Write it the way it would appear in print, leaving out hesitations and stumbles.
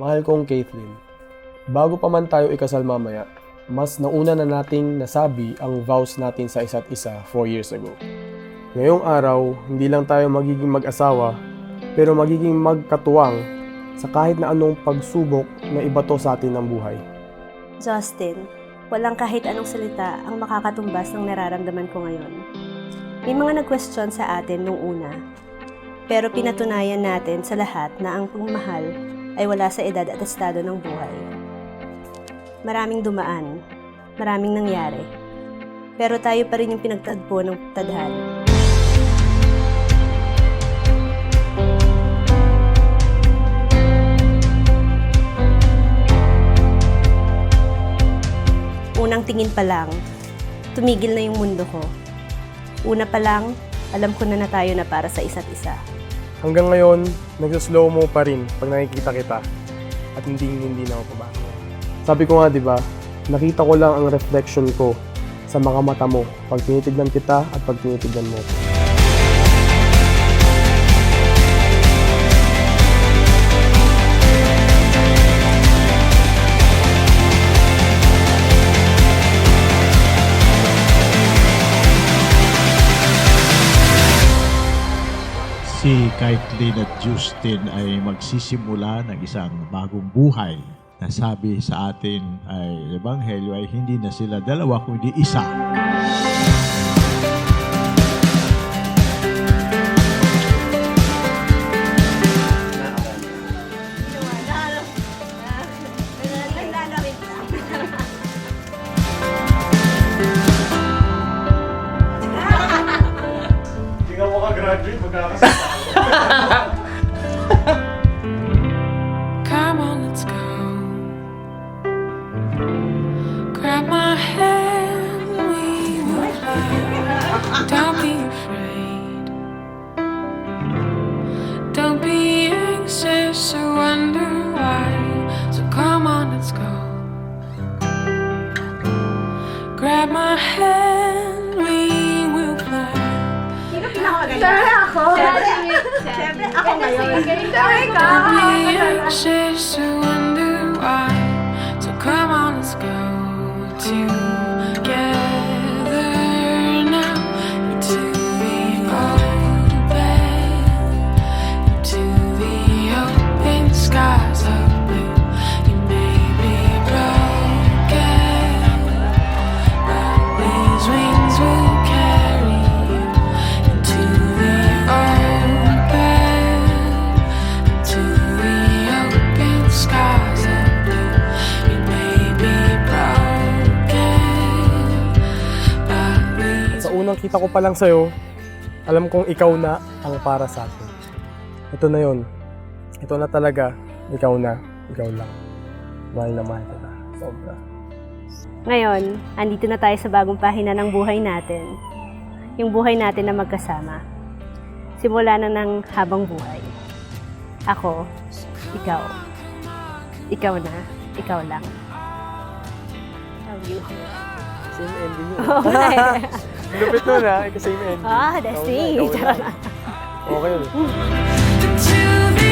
Mahal kong Kaithlin, bago pa man tayo ikasal mamaya, mas nauna na nating nasabi ang vows natin sa isa't isa 4 years ago. Ngayong araw, hindi lang tayo magiging mag-asawa, pero magiging magkatuwang sa kahit na anong pagsubok na ibato sa atin ng buhay. Justin, walang kahit anong salita ang makakatumbas ng nararamdaman ko ngayon. May mga nag-question sa atin nung una, pero pinatunayan natin sa lahat na ang pagmamahal ay wala sa edad at estado ng buhay. Maraming dumaan, maraming nangyari, pero tayo pa rin yung pinagtagpo ng tadhana. Unang tingin pa lang, tumigil na yung mundo ko. Una pa lang, alam ko na tayo na para sa isa't isa. Hanggang ngayon, nagsuslow mo pa rin pag nakikita kita at hindi na ako pabago. Sabi ko nga, di ba, nakita ko lang ang reflection ko sa mga mata mo pag tinitignan kita at pag tinitignan mo. Si Kaithlin at Justin ay magsisimula ng isang bagong buhay na sabi sa atin ay ebanghelyo ay hindi na sila dalawa kundi isa. Tingnan mo ka graduate, magkakasama. Come on, let's go. Grab my hand, we will fly. Don't be afraid. Don't be anxious or wonder why. So come on, let's go. Grab my hand, we will fly. Siyempre ako. Siyempre ako ngayon. Siyempre ka. Don't be anxious or wonder why. So come on, let's go together now into the open skies of blue. You may be broken, but these wings will carry you into the open skies of blue. You may be broken, but these Sa unang kita ko pa lang sa'yo, alam kong ikaw na ang para sa akin. Ito na yun. Ito na talaga. Ikaw na. Ikaw lang. Mahal na mahal kita. Sobra. Ngayon, andito na tayo sa bagong pahina ng buhay natin. Yung buhay natin na magkasama. Simula na ng habang buhay. Ako, ikaw. Ikaw na, ikaw lang. Love you. Same ending yun. Okay. Lupit nun ha. Same ending. Ah, that's Ikaw na, it. ikaw lang. Okay. to the